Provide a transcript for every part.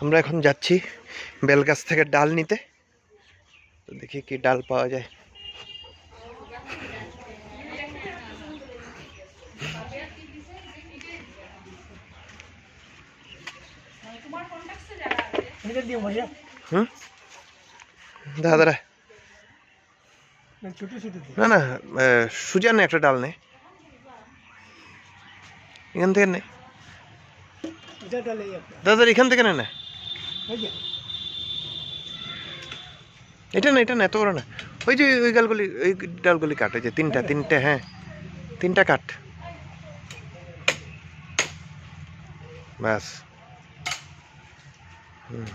আমরা এখন যাচ্ছি বেলগাছ থেকে ডাল নিতে। তো দেখি কি ডাল পাওয়া যায়। হুম, দাদা না না, সুজান একটা ডাল নে, এখান থেকে নে দাদা, এখান থেকে নে না, এটা না, এটা না, এত বড় না। ওই যে ওই ডালগুলি, ওই ডালগুলি কাট, ওই যে তিনটে, হ্যাঁ 3টা কাট, ব্যাস। হুম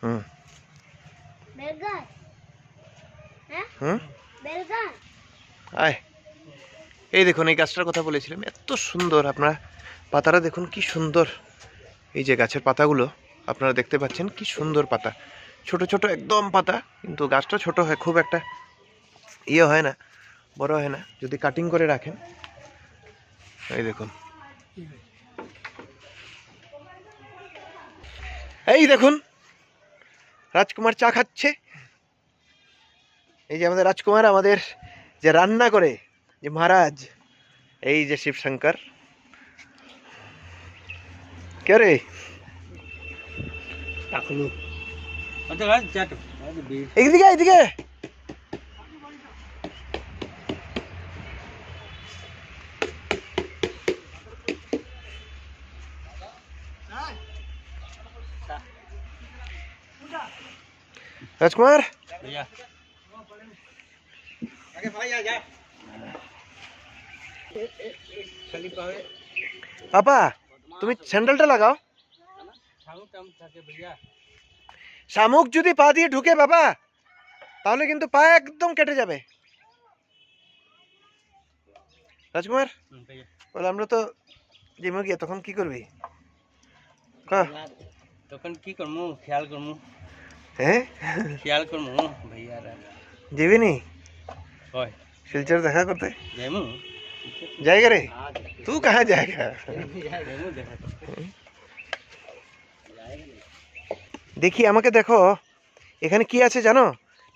হুম হুম, আয়। এই দেখুন, এই গাছটার কথা বলেছিলাম, এত সুন্দর। আপনারা পাতাটা দেখুন কি সুন্দর। এই যে গাছের পাতাগুলো আপনারা দেখতে পাচ্ছেন, কি সুন্দর পাতা, ছোট ছোট একদম পাতা, কিন্তু গাছটা ছোট হয়, খুব একটা ইয়ে হয় না, বড় হয় না যদি কাটিং করে রাখেন। এই দেখুন, এই দেখুন রাজকুমার চা খাচ্ছে। এই যে আমাদের রাজকুমার, আমাদের যে রান্না করে যে মহারাজ, এই যে শিবশঙ্কর। কে রে? এইদিকে এইদিকে, রাজকুমার। পাপা, তুমি স্যান্ডেলটা লাগাও। শামুক যদি পা দিয়ে ঢুকে বাবা, তাহলে কিন্তু পা একদম কেটে যাবে। রাজকুমার বলে, আমরা তো জিমে গিয়ে তখন কি করবি? তখন কি করমু, খেয়াল করমু। হ্যাঁ, খেয়াল করমু ভাইয়া। যাবি নি হয় শিলচর দেখা করতে? যাইমু। जाएगा रे, तू कहाँ जाएगा? দেখি, আমাকে দেখো, এখানে কি আছে জানো?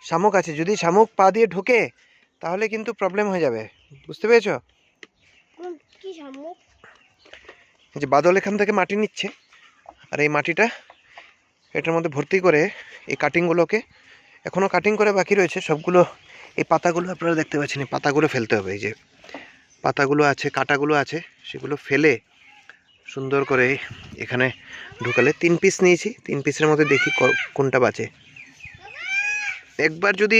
শামুক আছে। যদি শামুক পা দিয়ে ঢোকে তাহলে কিন্তু প্রবলেম হয়ে যাবে, বুঝতে পেরেছো? কি শামুক? যে বাদল এখান থেকে মাটি নিচ্ছে, আর এই মাটিটা এটার মধ্যে ভর্তি করে এই কাটিংগুলোকে, এখনও কাটিং করে বাকি রয়েছে সবগুলো। এই পাতাগুলো আপনারা দেখতে পাচ্ছেন, এই পাতাগুলো ফেলতে হবে। এই যে পাতাগুলো আছে, কাটাগুলো আছে, সেগুলো ফেলে সুন্দর করে এখানে ঢুকালে। 3 পিস নিয়েছি, 3 পিসের মধ্যে দেখি কোনটা বাঁচে। একবার যদি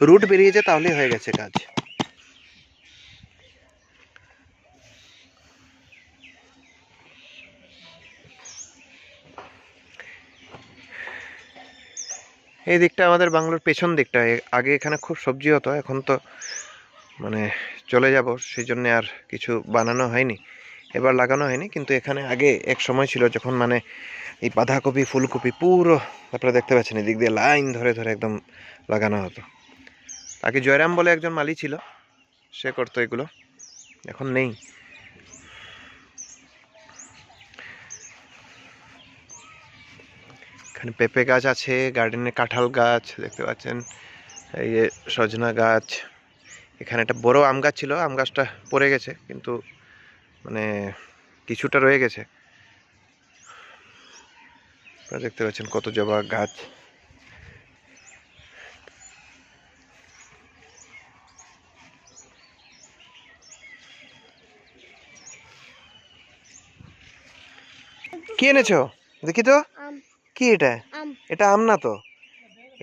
রুট বেরিয়ে যায় তাহলেই হয়ে গেছে কাজ। এই দিকটা আমাদের বাংলোর পেছন দিকটা, আগে এখানে খুব সবজি হতো, এখন তো মানে চলে যাব, সেই জন্য আর কিছু বানানো হয়নি, এবার লাগানো হয়নি। কিন্তু এখানে আগে এক সময় ছিল যখন মানে এই বাঁধাকপি, ফুলকপি পুরো আপনারা দেখতে পাচ্ছেন এদিক দিয়ে লাইন ধরে ধরে একদম লাগানো হতো। আগে জয়রাম বলে একজন মালি ছিল, সে করতো এগুলো, এখন নেই। এখানে পেঁপে গাছ আছে, গার্ডেনে কাঁঠাল গাছ দেখতে পাচ্ছেন, এই যে সজনা গাছ। এখানে একটা বড় আম গাছ ছিল, আম গাছটা পড়ে গেছে, কিন্তু মানে কিছুটা রয়ে গেছে। আপনারা দেখতে পাচ্ছেন কত জবা গাছ। কি এনেছো দেখি তো? কি এটা? এটা আম না তো,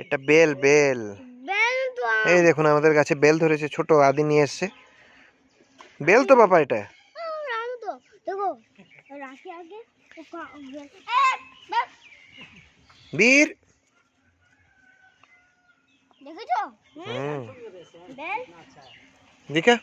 এটা বেল। বেল, এই দেখুন আমাদের গাছে বেল ধরেছে, ছোট আদি নিয়ে এসছে। বেল তো বাবা, এটা বীর। দেখা